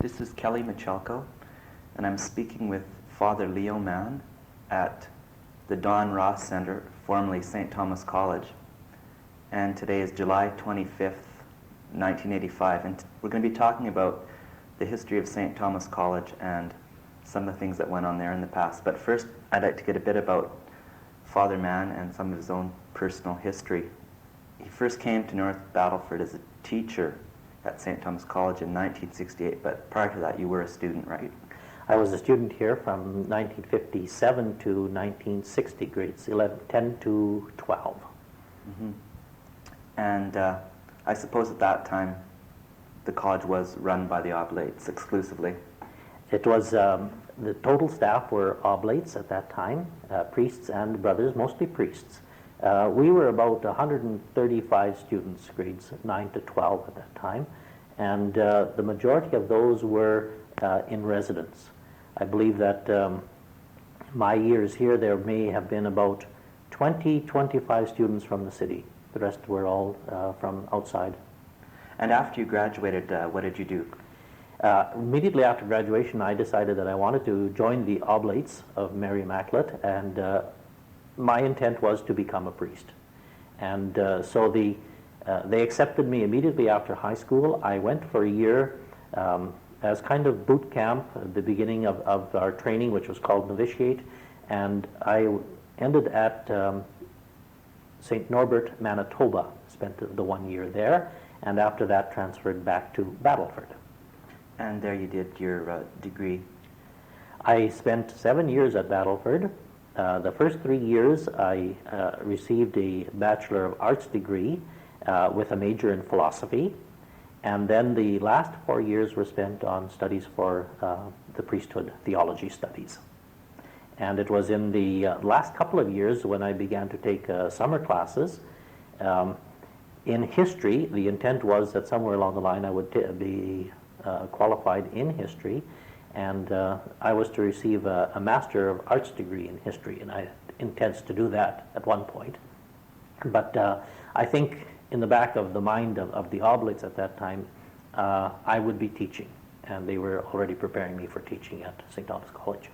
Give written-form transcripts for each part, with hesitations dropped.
This is Kelly Michalko, and I'm speaking with Father Leo Mann at the Don Ross Center, formerly St. Thomas College. And today is July 25th, 1985, and we're going to be talking about the history of St. Thomas College and some of the things that went on there in the past. But first, I'd like to get a bit about Father Mann and some of his own personal history. He first came to North Battleford as a teacher at St. Thomas College in 1968, but prior to that you were a student, right? I was a student here from 1957 to 1960, grades 10 to 12. Mm-hmm. And I suppose at that time the college was run by the Oblates exclusively. It was, the total staff were Oblates at that time, priests and brothers, mostly priests. We were about 135 students, grades 9 to 12 at that time, and the majority of those were in residence. I believe that my years here, there may have been about 25 students from the city. The rest were all from outside. And after you graduated, what did you do? Immediately after graduation, I decided that I wanted to join the Oblates of Mary Immaculate, and my intent was to become a priest. And so they accepted me immediately after high school. I went for a year as kind of boot camp, the beginning of our training, which was called novitiate, and I ended at St. Norbert, Manitoba, spent the 1 year there, and after that transferred back to Battleford. And there you did your degree. I spent 7 years at Battleford. The first 3 years I received a Bachelor of Arts degree with a major in philosophy, and then the last 4 years were spent on studies for the priesthood, theology studies. And it was in the last couple of years when I began to take summer classes. In history, the intent was that somewhere along the line I would be qualified in history, and I was to receive a Master of Arts degree in history, and I intend to do that at one point. But I think in the back of the mind of the Oblates at that time, I would be teaching, and they were already preparing me for teaching at St. Thomas College.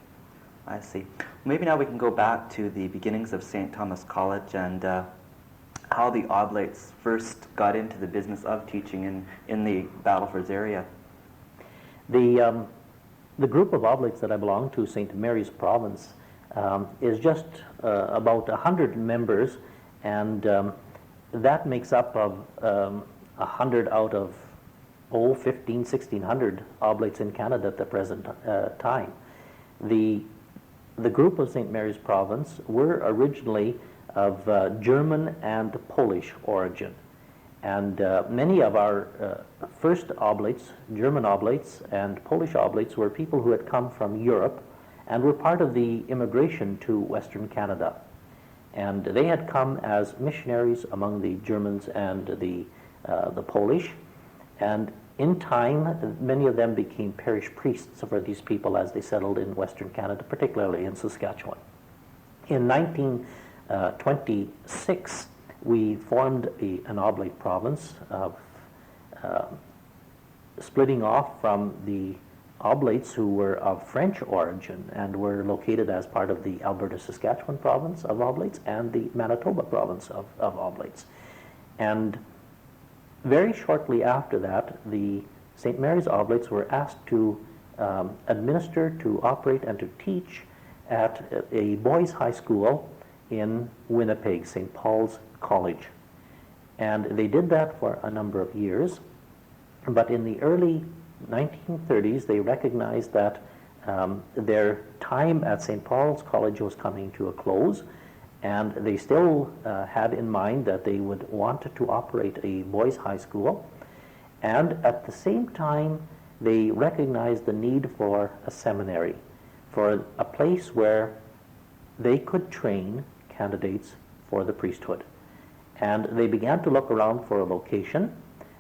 I see. Maybe now we can go back to the beginnings of St. Thomas College and how the Oblates first got into the business of teaching in the Battlefords area. The group of Oblates that I belong to, St. Mary's Province, is just about 100 members, and that makes up of 100 out of 15, 1,600 Oblates in Canada at the present time. The group of St. Mary's Province were originally of German and Polish origin. And many of our first Oblates, German Oblates and Polish Oblates, were people who had come from Europe and were part of the immigration to Western Canada. And they had come as missionaries among the Germans and the Polish. And in time, many of them became parish priests for these people as they settled in Western Canada, particularly in Saskatchewan. In 1926, we formed an Oblate province, splitting off from the Oblates who were of French origin and were located as part of the Alberta-Saskatchewan province of Oblates and the Manitoba province of Oblates. And very shortly after that, the St. Mary's Oblates were asked to administer, to operate, and to teach at a boys' high school in Winnipeg, St. Paul's College. And they did that for a number of years, but in the early 1930s they recognized that their time at St. Paul's College was coming to a close, and they still had in mind that they would want to operate a boys' high school, and at the same time they recognized the need for a seminary, for a place where they could train candidates for the priesthood. And they began to look around for a location.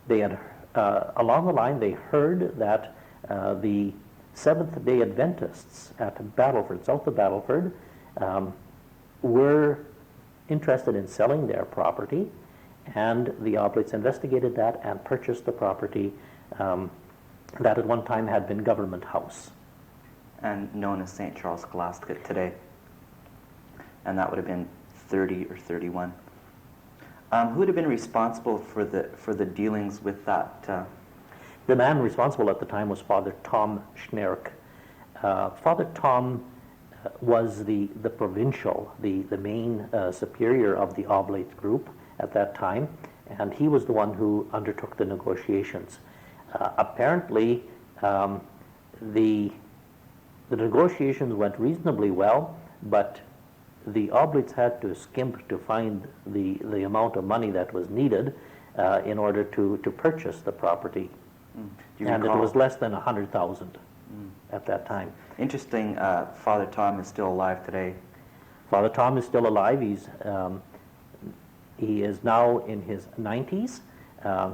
They had, along the line, they heard that the Seventh-day Adventists at Battleford, south of Battleford, were interested in selling their property, and the Oblates investigated that and purchased the property that at one time had been Government House. And known as St. Charles Scholasticate today. And that would have been 30 or 31. Who would have been responsible for the dealings with that? The man responsible at the time was Father Tom Schnerk. Father Tom was the provincial, the main superior of the Oblate group at that time, and he was the one who undertook the negotiations. Apparently, the negotiations went reasonably well, but the Oblates had to skimp to find the amount of money that was needed in order to purchase the property. And it was less than 100,000 at that time. Interesting, Father Tom is still alive today. Father Tom is still alive. He is now in his 90s.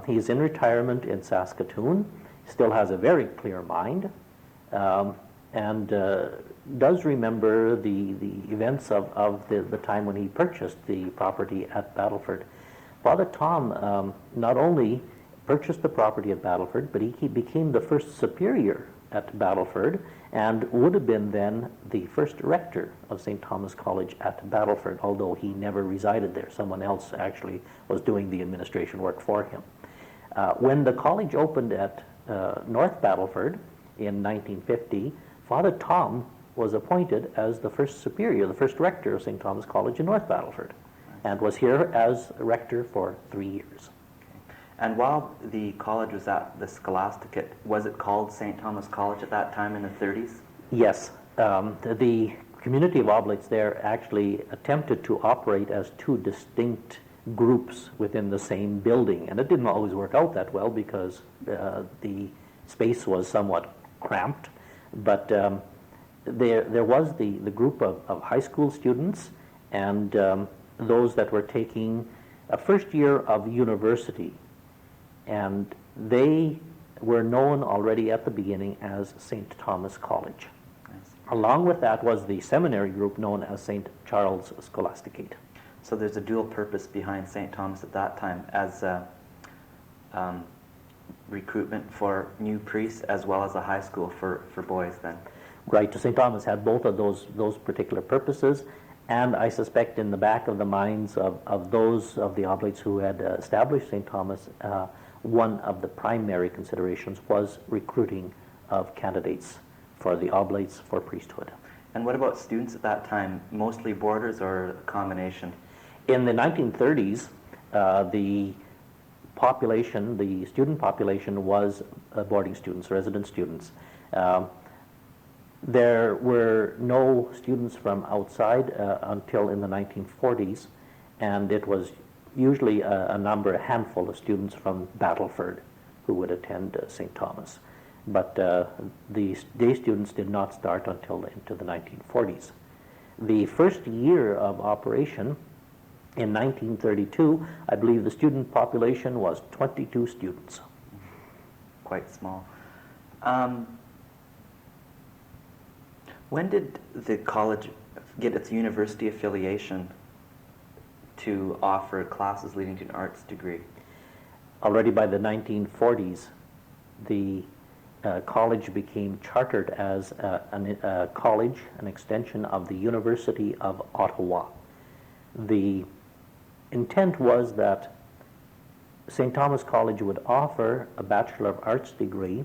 He is in retirement in Saskatoon. Still has a very clear mind, and does remember the events of the time when he purchased the property at Battleford. Father Tom not only purchased the property at Battleford, but he became the first superior at Battleford and would have been then the first rector of St. Thomas College at Battleford, although he never resided there. Someone else actually was doing the administration work for him. When the college opened at North Battleford in 1950, Father Tom was appointed as the first superior, the first rector of St. Thomas College in North Battleford, and was here as rector for 3 years. And while the college was at the Scholasticate, was it called St. Thomas College at that time in the 30s? Yes. The community of Oblates there actually attempted to operate as two distinct groups within the same building, and it didn't always work out that well because the space was somewhat cramped. But there was the group of high school students and those that were taking a first year of university, and they were known already at the beginning as St. Thomas College. Along with that was the seminary group known as St. Charles Scholasticate. So there's a dual purpose behind St. Thomas at that time as recruitment for new priests as well as a high school for boys then. Right, St. Thomas had both of those particular purposes, and I suspect in the back of the minds of those of the Oblates who had established St. Thomas, one of the primary considerations was recruiting of candidates for the Oblates for priesthood. And what about students at that time? Mostly boarders or a combination? In the 1930s, the population, the student population was boarding students, resident students. There were no students from outside until in the 1940s, and it was usually a handful of students from Battleford who would attend St. Thomas. But the day students did not start until into the 1940s. The first year of operation, in 1932, I believe the student population was 22 students. Quite small. When did the college get its university affiliation to offer classes leading to an arts degree? Already by the 1940s, the college became chartered as a college, an extension of the University of Ottawa. The intent was that St. Thomas College would offer a Bachelor of Arts degree,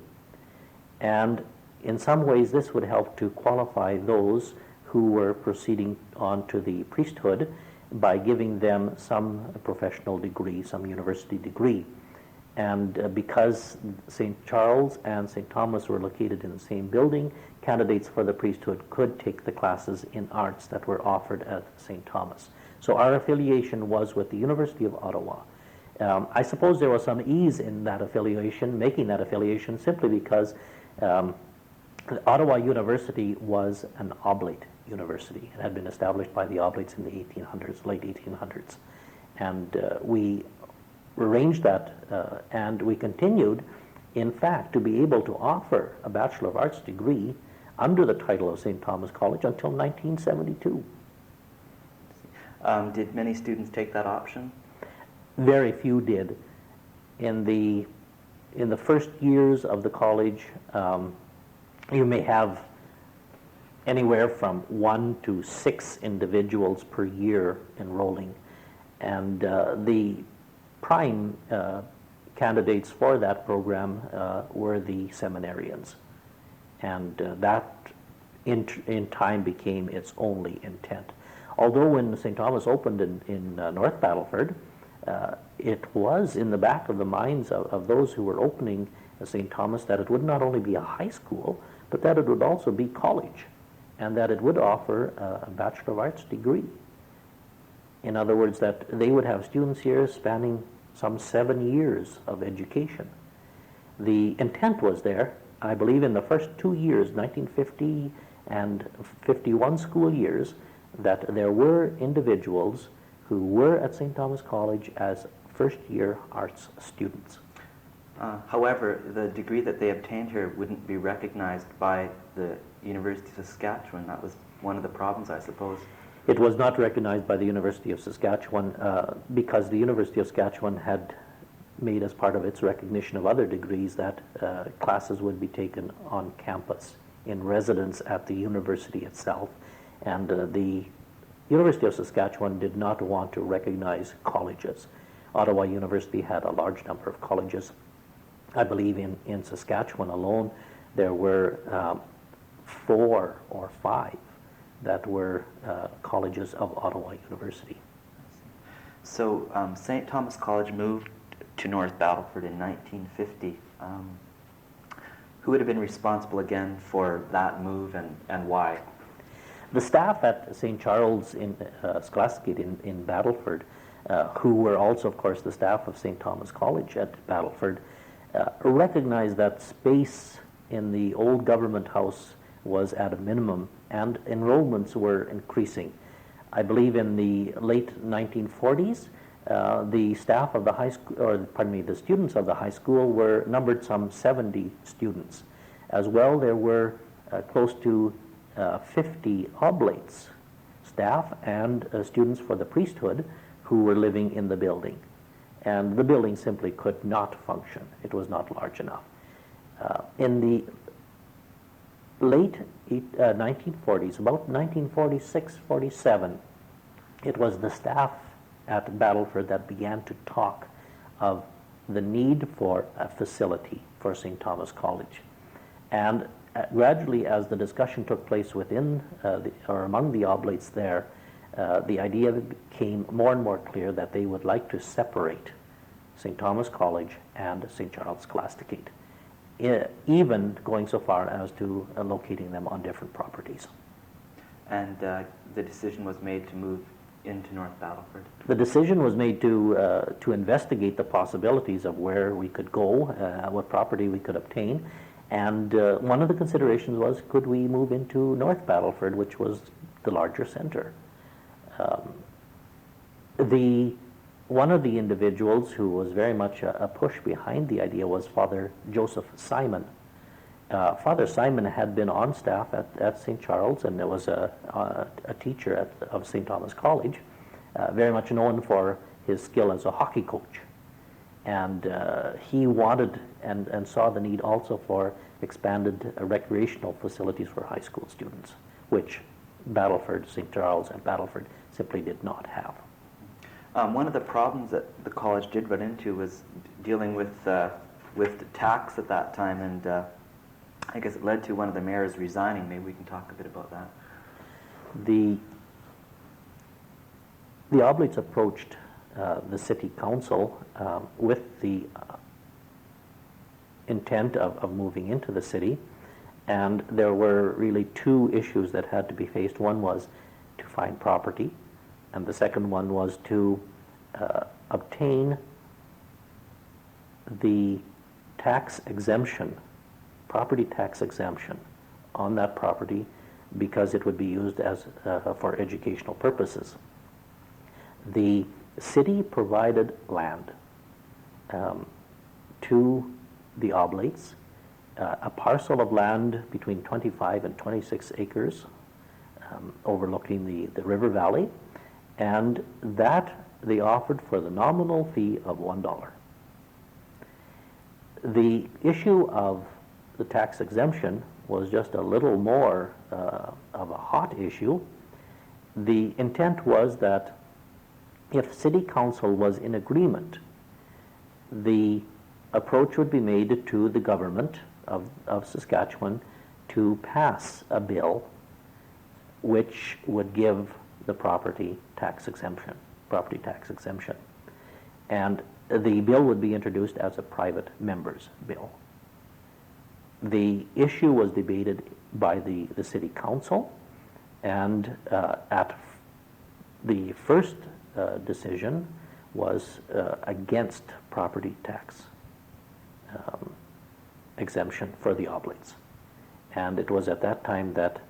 and in some ways this would help to qualify those who were proceeding on to the priesthood by giving them some professional degree, some university degree. And because St. Charles and St. Thomas were located in the same building, candidates for the priesthood could take the classes in arts that were offered at St. Thomas. So our affiliation was with the University of Ottawa. I suppose there was some ease in that affiliation, making that affiliation, simply because Ottawa University was an Oblate university. It had been established by the Oblates in the 1800s, late 1800s. And we arranged that, and we continued, in fact, to be able to offer a Bachelor of Arts degree under the title of St. Thomas College until 1972. Did many students take that option? Very few did. In the in the first years of the college, you may have anywhere from 1 to 6 individuals per year enrolling. And the prime candidates for that program were the seminarians. And that in time became its only intent. Although when St. Thomas opened in North Battleford, it was in the back of the minds of those who were opening St. Thomas that it would not only be a high school, but that it would also be college, and that it would offer a Bachelor of Arts degree. In other words, that they would have students here spanning some 7 years of education. The intent was there, I believe, in the first 2 years, 1950 and 51 school years, that there were individuals who were at St. Thomas College as first-year arts students. However, the degree that they obtained here wouldn't be recognized by the University of Saskatchewan. That was one of the problems, I suppose. It was not recognized by the University of Saskatchewan because the University of Saskatchewan had made as part of its recognition of other degrees that classes would be taken on campus in residence at the university itself. And the University of Saskatchewan did not want to recognize colleges. Ottawa University had a large number of colleges. I believe in Saskatchewan alone there were 4 or 5 that were colleges of Ottawa University. So St. Thomas College moved to North Battleford in 1950. Who would have been responsible again for that move, and why? The staff at St. Charles in Scholasticate in Battleford, who were also, of course, the staff of St. Thomas College at Battleford, recognized that space in the old government house was at a minimum, and enrollments were increasing. I believe in the late 1940s, the staff of the high school, or pardon me, the students of the high school were numbered some 70 students. As well, there were close to 50 Oblates staff and students for the priesthood who were living in the building. And the building simply could not function. It was not large enough. In the late 1940s, about 1946-47, it was the staff at Battleford that began to talk of the need for a facility for St. Thomas College. And gradually, as the discussion took place within or among the Oblates there, the idea became more and more clear that they would like to separate St. Thomas College and St. Charles Scholasticate, even going so far as to locating them on different properties. And the decision was made to move into North Battleford? The decision was made to investigate the possibilities of where we could go, what property we could obtain, and one of the considerations was, could we move into North Battleford, which was the larger center. One of the individuals who was very much a push behind the idea was Father Joseph Simon. Father Simon had been on staff at St. Charles, and was a teacher of St. Thomas College, very much known for his skill as a hockey coach. And he wanted and saw the need also for expanded recreational facilities for high school students, which Battleford, St. Charles, and Battleford simply did not have. One of the problems that the college did run into was dealing with the tax at that time, and I guess it led to one of the mayors resigning. Maybe we can talk a bit about that. The Oblates approached the city council with the intent of moving into the city, and there were really 2 issues that had to be faced. One was to find property, and the second one was to obtain the tax exemption, property tax exemption on that property, because it would be used as for educational purposes. The city provided land to the Oblates, a parcel of land between 25 and 26 acres overlooking the river valley, and that they offered for the nominal fee of $1. The issue of the tax exemption was just a little more of a hot issue. The intent was that if City Council was in agreement, the approach would be made to the government of Saskatchewan to pass a bill which would give the property tax exemption. And the bill would be introduced as a private member's bill. The issue was debated by the City Council, and at the first decision was against property tax exemption for the Oblates. And it was at that time that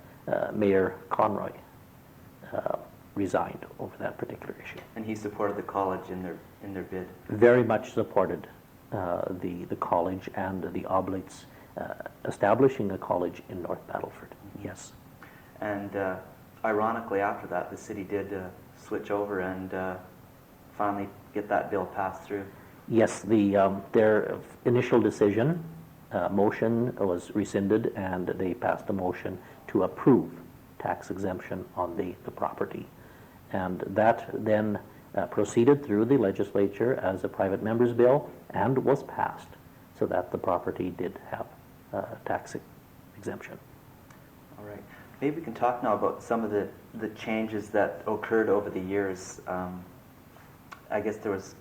Mayor Conroy resigned over that particular issue. And he supported the college in their bid. Very much supported the college and the Oblates establishing a college in North Battleford. Yes. And ironically, after that, the city did switch over and finally get that bill passed through. Yes, their initial decision motion was rescinded, and they passed a motion to approve tax exemption on the property. And that then proceeded through the legislature as a private member's bill and was passed, so that the property did have tax exemption. All right. Maybe we can talk now about some of the changes that occurred over the years. I guess there was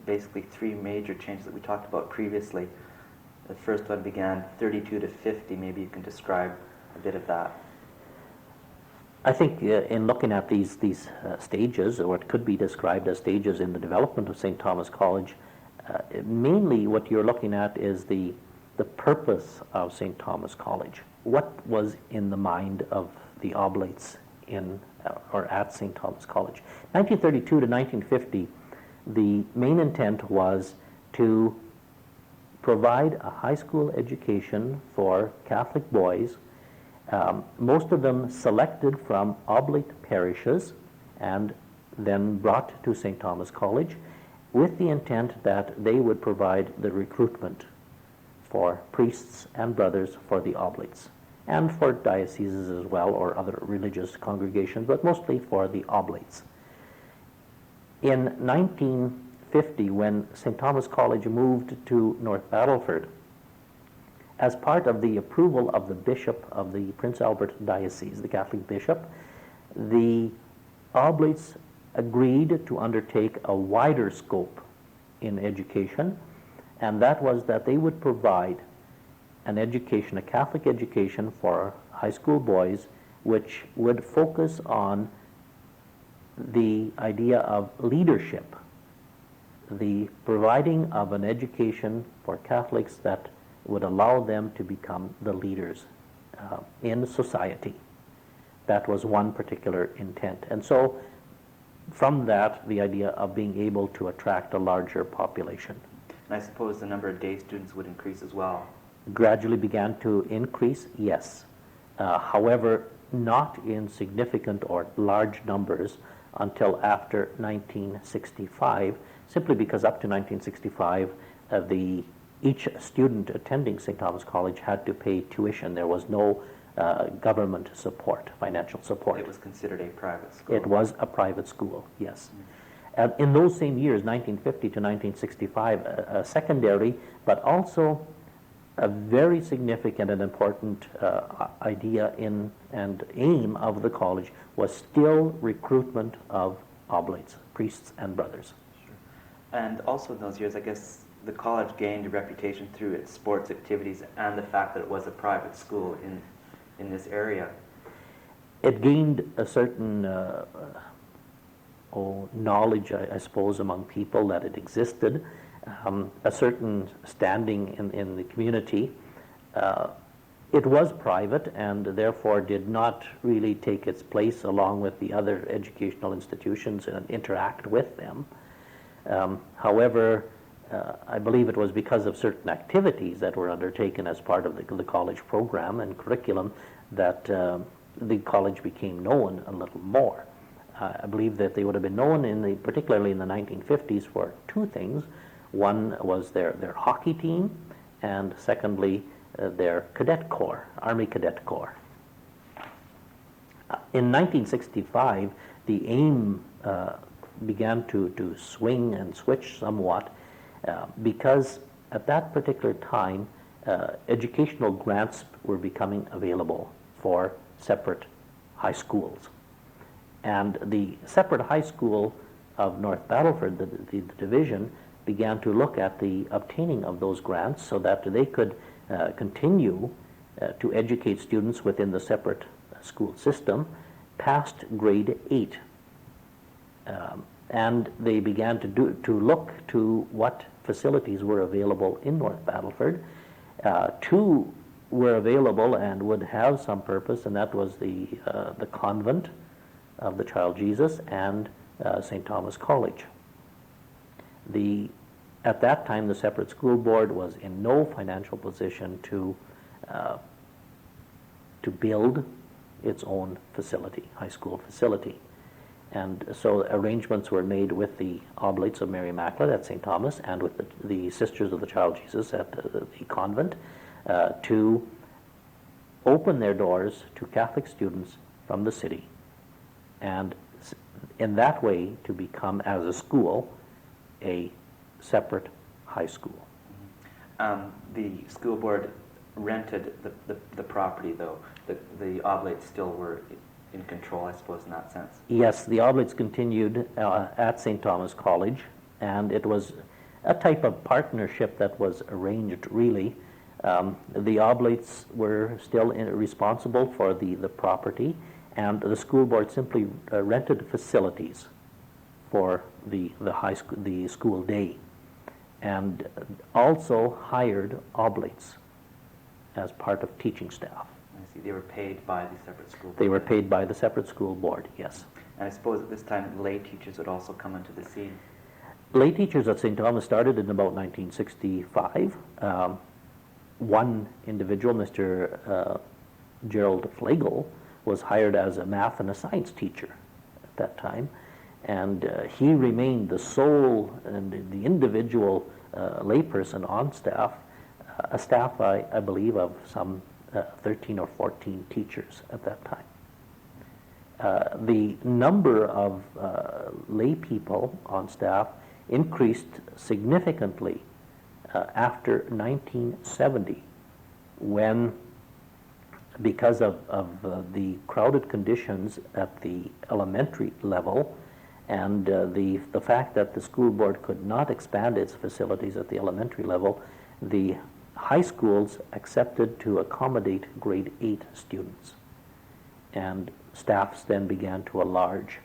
basically three major changes that we talked about previously. The first one began 32 to 50. Maybe you can describe a bit of that. I think in looking at these stages, or what could be described as stages in the development of St. Thomas College, mainly what you're looking at is the purpose of St. Thomas College. What was in the mind of the Oblates in or at St. Thomas College? 1932 to 1950, the main intent was to provide a high school education for Catholic boys, most of them selected from Oblate parishes and then brought to St. Thomas College with the intent that they would provide the recruitment for priests and brothers for the Oblates, and for dioceses as well, or other religious congregations, but mostly for the Oblates. In 1950, when St. Thomas College moved to North Battleford, as part of the approval of the bishop of the Prince Albert Diocese, the Catholic bishop, the Oblates agreed to undertake a wider scope in education, and that was that they would provide an education, a Catholic education for high school boys, which would focus on the idea of leadership, the providing of an education for Catholics that would allow them to become the leaders in society. That was one particular intent. And so from that, the idea of being able to attract a larger population. And I suppose the number of day students would increase as well. Gradually began to increase, yes. However, not in significant or large numbers until after 1965, simply because up to 1965, each student attending St. Thomas College had to pay tuition. There was no government support, financial support. It was considered a private school. It was a private school, yes. In those same years, 1950 to 1965, a secondary, but also a very significant and important idea and aim of the college was still recruitment of Oblates, priests and brothers. Sure. And also in those years, I guess the college gained a reputation through its sports activities and the fact that it was a private school in this area. It gained a certain knowledge, I suppose, among people that it existed, a certain standing in the community. It was private and therefore did not really take its place along with the other educational institutions and interact with them. However, I believe it was because of certain activities that were undertaken as part of the college program and curriculum that the college became known a little more. I believe that they would have been known particularly in the 1950s for two things. One was their hockey team, and secondly, their cadet corps, Army Cadet Corps. In 1965, the aim began to swing and switch somewhat because at that particular time, educational grants were becoming available for separate high schools. And the separate high school of North Battleford, the division, began to look at the obtaining of those grants so that they could continue to educate students within the separate school system past grade 8. And they began to look to what facilities were available in North Battleford. Two were available and would have some purpose, and that was the Convent of the Child Jesus and St. Thomas College. At that time, the separate school board was in no financial position to build its own facility, high school facility. And so arrangements were made with the Oblates of Mary Immaculate at St. Thomas and with the Sisters of the Child Jesus at the Convent to open their doors to Catholic students from the city, and in that way to become, as a school, a separate high school. The school board rented the property, though. The Oblates still were in control, I suppose, in that sense. Yes, the Oblates continued at St. Thomas College, and it was a type of partnership that was arranged, really. The Oblates were still responsible for the property, and the school board simply rented facilities for the school day, and also hired Oblates as part of teaching staff. I see. They were paid by the separate school board. They were paid by the separate school board, yes. And I suppose at this time lay teachers would also come into the scene. Lay teachers at St. Thomas started in about 1965. One individual, Mr. Gerald Flegel, was hired as a math and a science teacher at that time, and he remained the sole and the individual layperson on staff, a staff, I believe, of some 13 or 14 teachers at that time. The number of lay people on staff increased significantly after 1970, when, because of the crowded conditions at the elementary level and the fact that the school board could not expand its facilities at the elementary level, the high schools accepted to accommodate grade 8 students, and staffs then began to enlarge.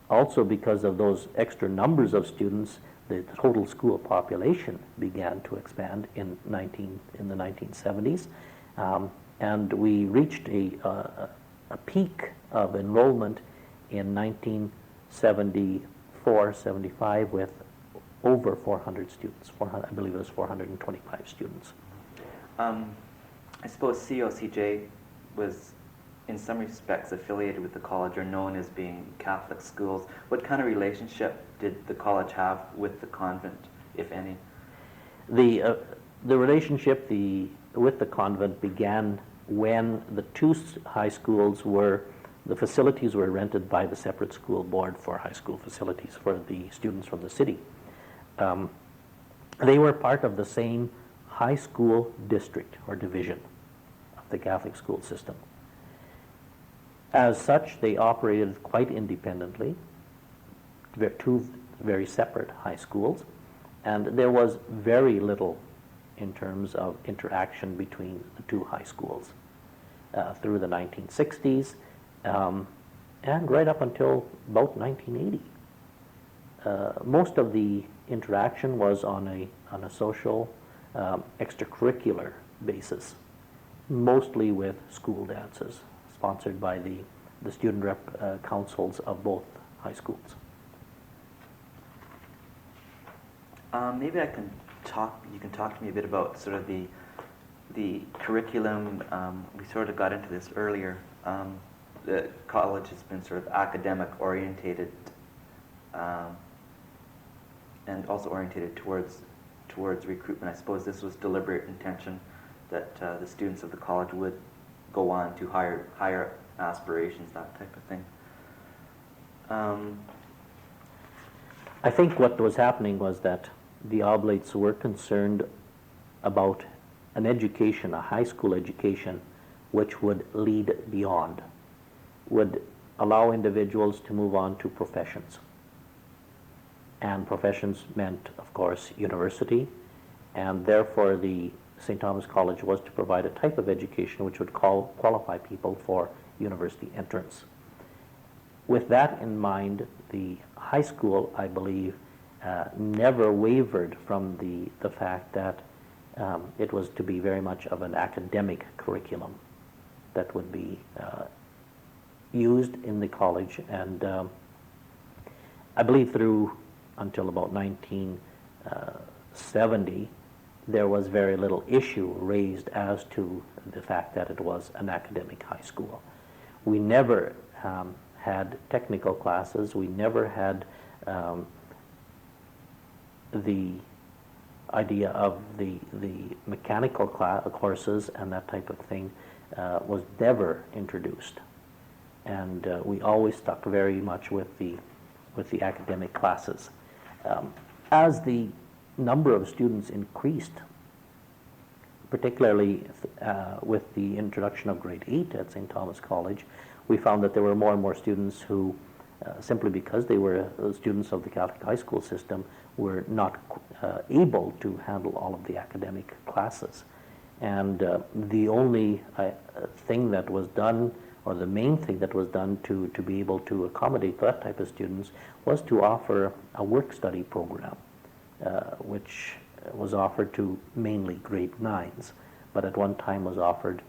Also, because of those extra numbers of students, the total school population began to expand in the 1970s, and we reached a peak of enrollment in 1974-75 with over 400 students. I believe it was 425 students. I suppose COCJ was, in some respects, affiliated with the college, or known as being Catholic schools. What kind of relationship did the college have with the convent, if any? The relationship with the convent began when the two high schools the facilities were rented by the separate school board for high school facilities for the students from the city. They were part of the same high school district or division of the Catholic school system. As such, they operated quite independently. They're two very separate high schools, and there was very little in terms of interaction between the two high schools through the 1960s and right up until about 1980. Most of the interaction was on a social, extracurricular basis, mostly with school dances, sponsored by the student rep councils of both high schools. Maybe you can talk to me a bit about sort of the curriculum. We sort of got into this earlier. The college has been sort of academic orientated and also orientated towards towards recruitment. I suppose this was deliberate intention that the students of the college would go on to higher aspirations, that type of thing. I think what was happening was that the Oblates were concerned about an education, a high school education, which would lead beyond, would allow individuals to move on to professions. And professions meant, of course, university, and therefore the St. Thomas College was to provide a type of education which would qualify people for university entrance. With that in mind, the high school, I believe, never wavered from the fact that it was to be very much of an academic curriculum that would be used in the college. And I believe through until about 1970, there was very little issue raised as to the fact that it was an academic high school. We never had technical classes. We never had the idea of the mechanical courses and that type of thing was never introduced. And we always stuck very much with the academic classes. As the number of students increased, particularly with the introduction of grade 8 at St. Thomas College, we found that there were more and more students who, simply because they were students of the Catholic high school system, were not able to handle all of the academic classes. And the only thing that was done, or the main thing that was done to be able to accommodate that type of students, was to offer a work-study program, which was offered to mainly grade 9s, but at one time was offered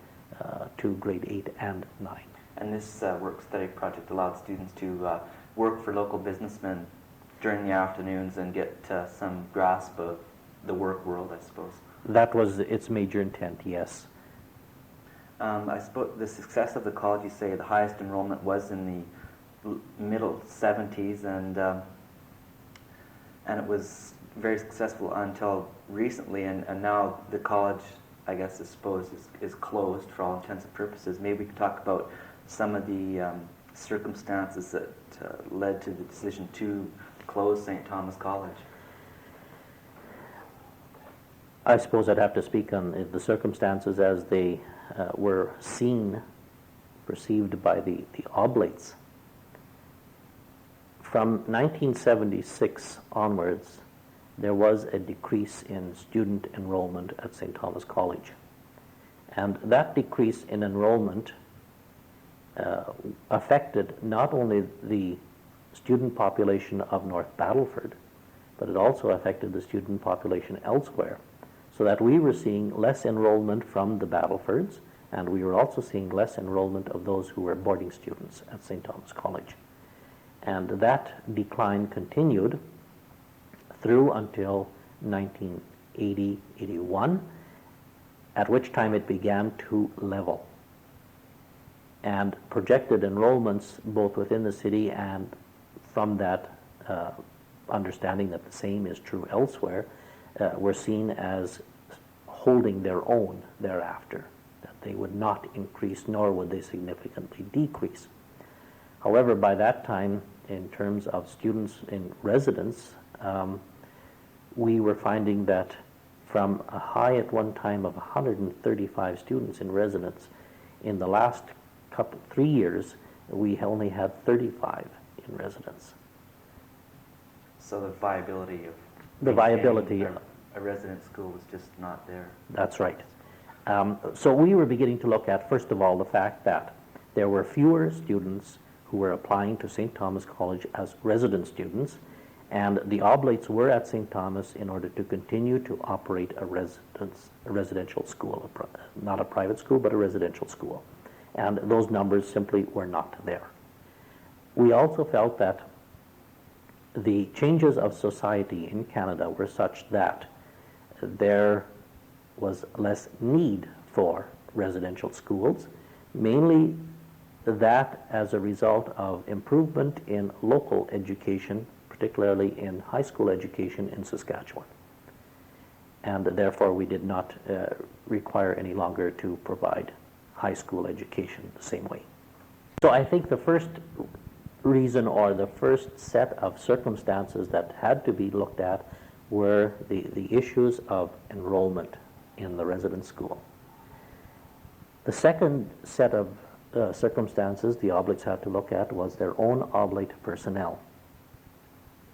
to grade 8 and 9. And this work-study project allowed students to work for local businessmen during the afternoons and get some grasp of the work world, I suppose. That was its major intent, yes. I suppose the success of the college, you say the highest enrollment was in the middle 70s, and it was very successful until recently, and now the college, I guess, I suppose, is closed for all intents and purposes. Maybe we can talk about some of the circumstances that led to the decision to close St. Thomas College. I suppose I'd have to speak on the circumstances as they were perceived by the Oblates. From 1976 onwards, there was a decrease in student enrollment at St. Thomas College. And that decrease in enrollment affected not only the student population of North Battleford, but it also affected the student population elsewhere, so that we were seeing less enrollment from the Battlefords, and we were also seeing less enrollment of those who were boarding students at St. Thomas College. And that decline continued through until 1980-81, at which time it began to level. And projected enrollments both within the city and from that understanding that the same is true elsewhere, were seen as holding their own thereafter, that they would not increase nor would they significantly decrease. However, by that time, in terms of students in residence, we were finding that from a high at one time of 135 students in residence, in the last 3 years, we only had 35 in residence. So the viability of the viability a resident school was just not there. That's right. So we were beginning to look at, first of all, the fact that there were fewer students who were applying to St. Thomas College as resident students, and the Oblates were at St. Thomas in order to continue to operate a residential school, not a private school, but a residential school. And those numbers simply were not there. We also felt that the changes of society in Canada were such that there was less need for residential schools, mainly that as a result of improvement in local education, particularly in high school education in Saskatchewan. and therefore we did not require any longer to provide high school education the same way. So I think the first reason, or the first set of circumstances that had to be looked at, were the issues of enrollment in the resident school. The second set of circumstances the Oblates had to look at was their own Oblate personnel.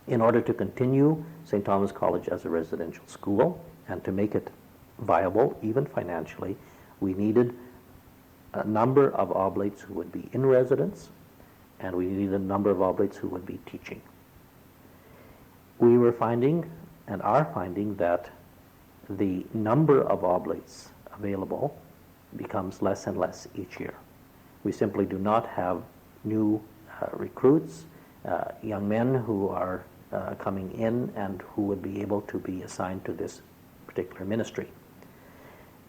In order to continue St. Thomas College as a residential school and to make it viable, even financially, we needed a number of Oblates who would be in residence, and we needed a number of Oblates who would be teaching. We were finding, and are finding, that the number of Oblates available becomes less and less each year. We simply do not have new recruits, young men who are coming in and who would be able to be assigned to this particular ministry.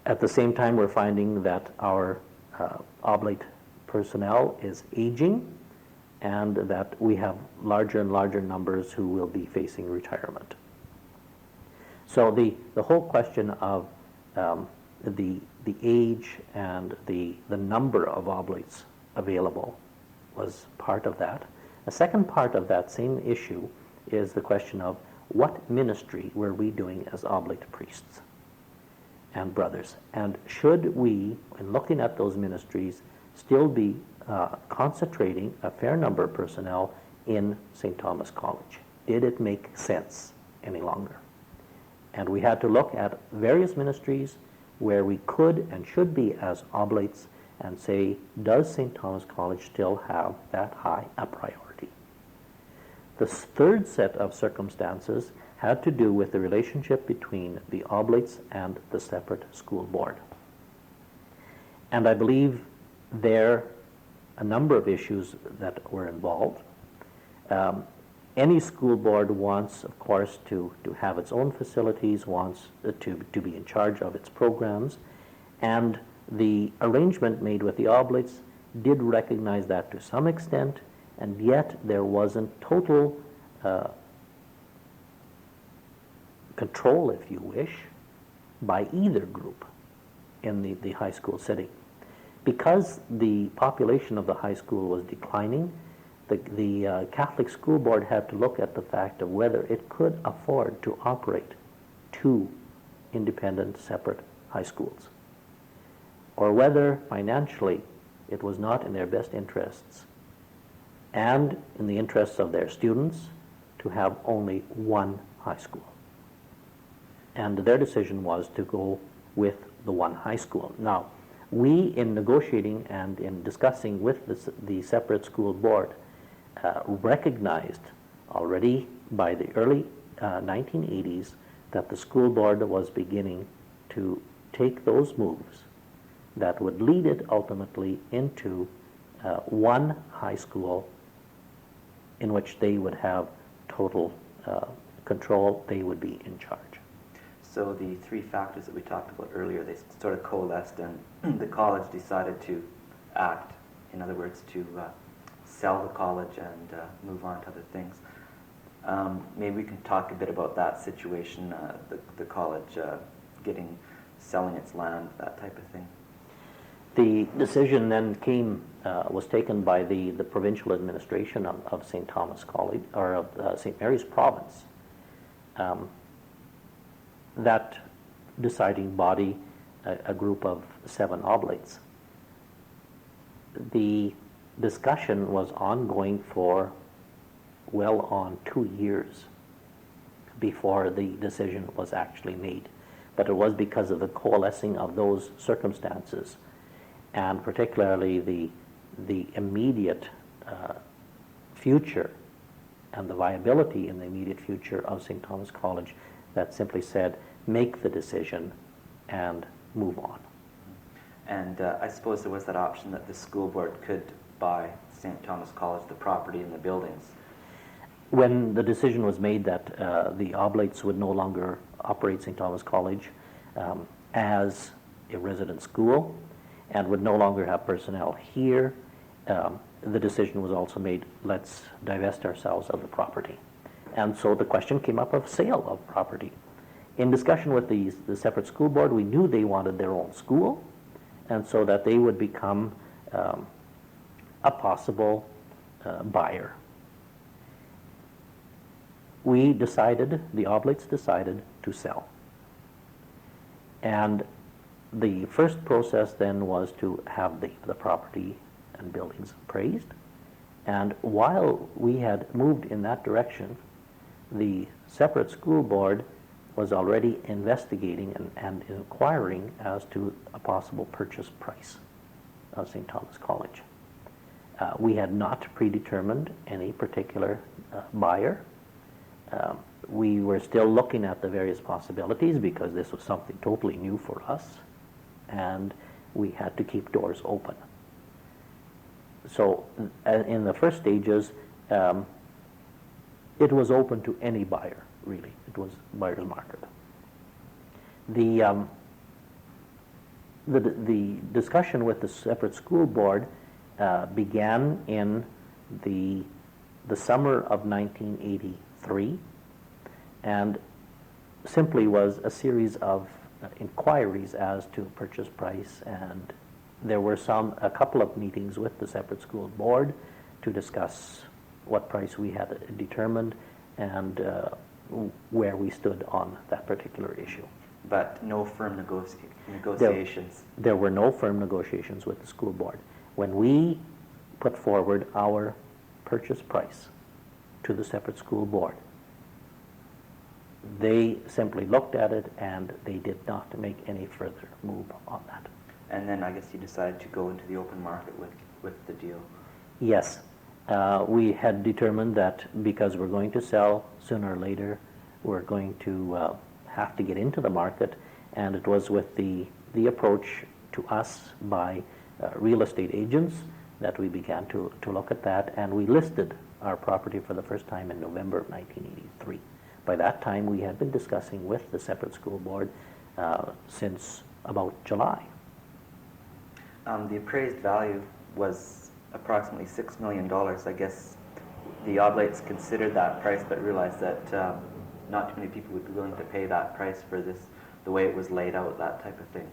At the same time, we're finding that our Oblate personnel is aging, and that we have larger and larger numbers who will be facing retirement. So the whole question of the age and the number of Oblates available was part of that. A second part of that same issue is the question of what ministry were we doing as Oblate priests and brothers, and should we, in looking at those ministries, still be concentrating a fair number of personnel in St. Thomas College? Did it make sense any longer? And we had to look at various ministries where we could and should be as Oblates and say, does St. Thomas College still have that high a priority? The third set of circumstances had to do with the relationship between the Oblates and the separate school board. And I believe there a number of issues that were involved. Any school board wants, of course, to have its own facilities, wants to be in charge of its programs, and the arrangement made with the Oblates did recognize that to some extent, and yet there wasn't total control, if you wish, by either group in the high school setting. Because the population of the high school was declining, the Catholic School Board had to look at the fact of whether it could afford to operate two independent, separate high schools, or whether financially it was not in their best interests and in the interests of their students to have only one high school. And their decision was to go with the one high school. Now, we, in negotiating and in discussing with the separate school board, recognized already by the early 1980s that the school board was beginning to take those moves that would lead it ultimately into one high school in which they would have total control, they would be in charge. So the three factors that we talked about earlier, they sort of coalesced, and the college decided to act, in other words, to sell the college and move on to other things. Maybe we can talk a bit about that situation, the college selling its land, that type of thing. The decision then was taken by the provincial administration of St. Thomas College, or of St. Mary's Province. That deciding body, a group of 7 Oblates. The discussion was ongoing for well on 2 years before the decision was actually made. But it was because of the coalescing of those circumstances, and particularly the immediate future and the viability in the immediate future of St. Thomas College, that simply said, make the decision and move on. And I suppose there was that option that the school board could buy St. Thomas College, the property and the buildings. When the decision was made that the Oblates would no longer operate St. Thomas College as a resident school and would no longer have personnel here, the decision was also made, let's divest ourselves of the property. And so the question came up of sale of property. In discussion with the separate school board, we knew they wanted their own school, and so that they would become a possible buyer. We decided, the Oblates decided to sell. And the first process then was to have the property and buildings appraised. And while we had moved in that direction, the separate school board was already investigating and inquiring as to a possible purchase price of St. Thomas College. We had not predetermined any particular buyer. We were still looking at the various possibilities because this was something totally new for us, and we had to keep doors open. So in the first stages, it was open to any buyer, really. It was buyer's market. The discussion with the separate school board began in the summer of 1983, and simply was a series of inquiries as to purchase price, and there were a couple of meetings with the separate school board to discuss what price we had determined and where we stood on that particular issue. But no firm negotiations? There were no firm negotiations with the school board. When we put forward our purchase price to the separate school board, they simply looked at it and they did not make any further move on that. And then I guess you decided to go into the open market with the deal. Yes. We had determined that because we're going to sell sooner or later, we're going to have to get into the market, and it was with the approach to us by real estate agents that we began to look at that, and we listed our property for the first time in November of 1983. By that time, we had been discussing with the separate school board since about July. The appraised value was approximately $6 million. I guess the Oblates considered that price, but realized that not too many people would be willing to pay that price for this, the way it was laid out, that type of thing.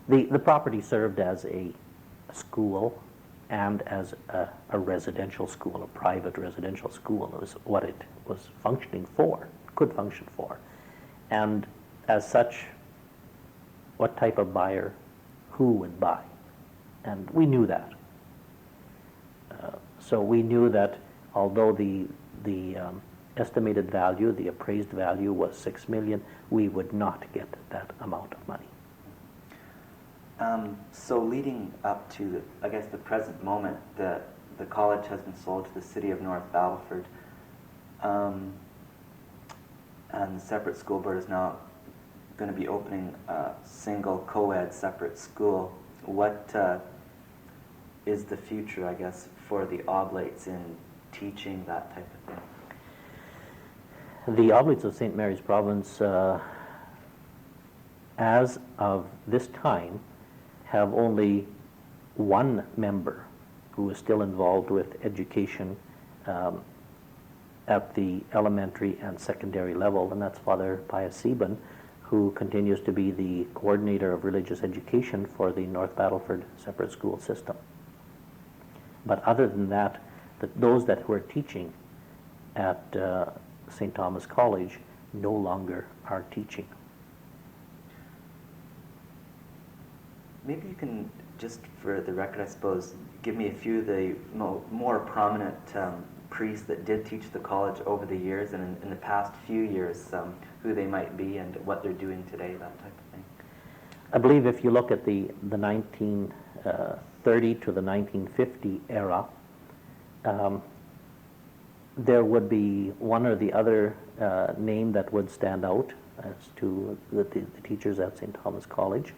The property served as a school and as a residential school, a private residential school. It was what it was functioning for, could function for. And as such, what type of buyer, who would buy? And we knew that. So we knew that although the estimated value, the appraised value was $6 million, we would not get that amount of money. So leading up to, I guess, the present moment, the college has been sold to the city of North Battleford, and the separate school board is now going to be opening a single co-ed separate school. What is the future, I guess, for the Oblates in teaching that type of thing? The Oblates of St. Mary's Province, as of this time, have only one member who is still involved with education at the elementary and secondary level, and that's Father Pius Sieben, who continues to be the coordinator of religious education for the North Battleford separate school system. But other than that, those that were teaching at St. Thomas College no longer are teaching. Maybe you can, just for the record, I suppose, give me a few of the more prominent priests that did teach the college over the years and in the past few years, who they might be and what they're doing today, that type of thing. I believe if you look at the 1930 to the 1950 era, there would be one or the other name that would stand out as to the teachers at St. Thomas College.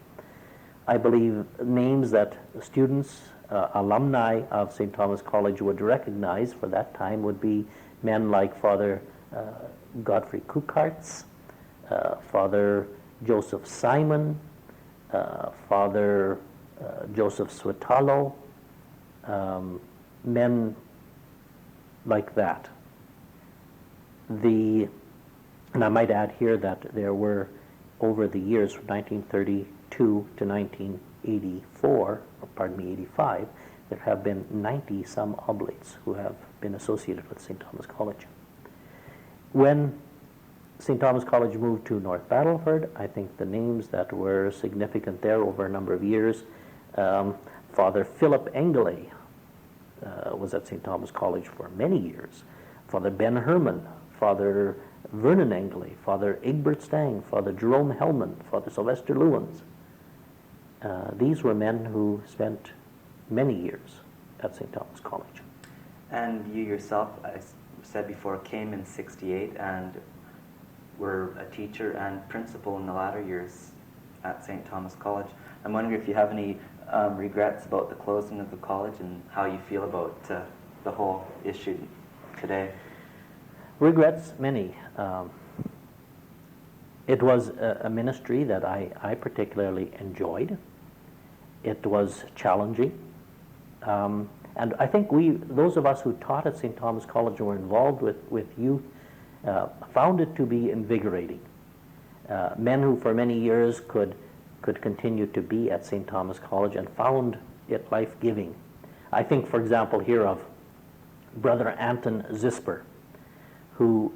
I believe names that students, alumni of St. Thomas College would recognize for that time would be men like Father Godfrey Kukartz, Father Joseph Simon, Father Joseph Switalo, men like that. The And I might add here that there were, over the years from 1932 to 1984, or pardon me, 85, there have been 90 some Oblates who have been associated with St. Thomas College. When St. Thomas College moved to North Battleford, I think the names that were significant there over a number of years, Father Philip Engelay was at St. Thomas College for many years. Father Ben Herman, Father Vernon Engelay, Father Egbert Stang, Father Jerome Hellman, Father Sylvester Lewins. These were men who spent many years at St. Thomas College. And you yourself, I said before, came in '68 and were a teacher and principal in the latter years at St. Thomas College. I'm wondering if you have any regrets about the closing of the college and how you feel about the whole issue today. Regrets, many. It was a ministry that I particularly enjoyed. It was challenging. And I think those of us who taught at St. Thomas College and were involved with youth, found it to be invigorating. Men who for many years could continue to be at St. Thomas College and found it life-giving. I think, for example, here of Brother Anton Zisper, who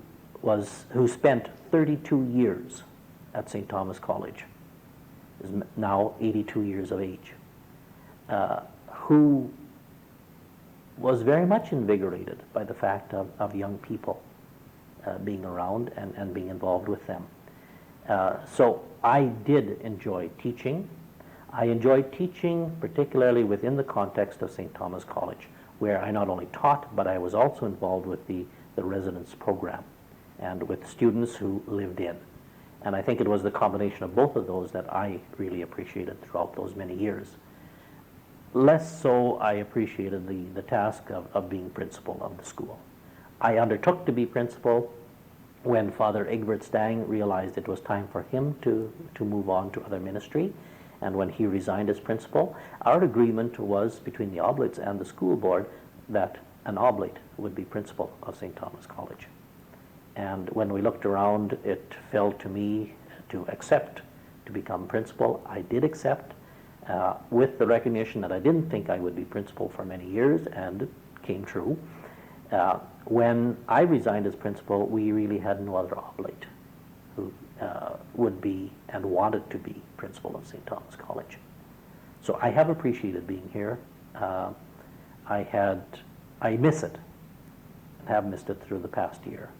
spent 32 years at St. Thomas College, is now 82 years of age, who was very much invigorated by the fact of young people being around and being involved with them. So I did enjoy teaching. I enjoyed teaching particularly within the context of St. Thomas College, where I not only taught, but I was also involved with the residence program and with students who lived in. And I think it was the combination of both of those that I really appreciated throughout those many years. Less so, I appreciated the task of being principal of the school. I undertook to be principal when Father Egbert Stang realized it was time for him to move on to other ministry, and when he resigned as principal. Our agreement was between the Oblates and the school board that an Oblate would be principal of St. Thomas College. And when we looked around, it fell to me to accept to become principal. I did accept, with the recognition that I didn't think I would be principal for many years, and it came true. When I resigned as principal, we really had no other Oblate who would be and wanted to be principal of St. Thomas College. So I have appreciated being here. I miss it, and have missed it through the past year,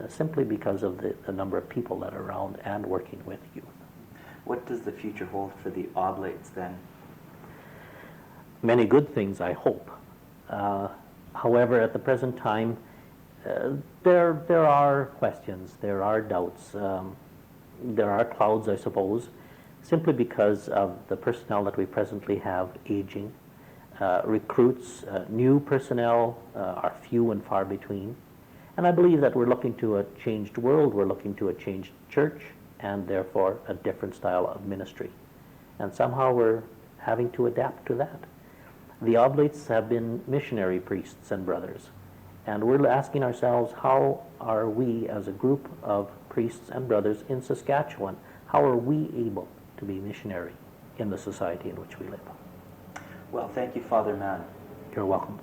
simply because of the number of people that are around and working with youth. What does the future hold for the Oblates then? Many good things, I hope. However, at the present time, there are questions, there are doubts, there are clouds, I suppose, simply because of the personnel that we presently have aging. Recruits, new personnel are few and far between. And I believe that we're looking to a changed world, we're looking to a changed church, and therefore a different style of ministry. And somehow we're having to adapt to that. The Oblates have been missionary priests and brothers, and we're asking ourselves, how are we as a group of priests and brothers in Saskatchewan, how are we able to be missionary in the society in which we live? Well, thank you, Father Mann. You're welcome.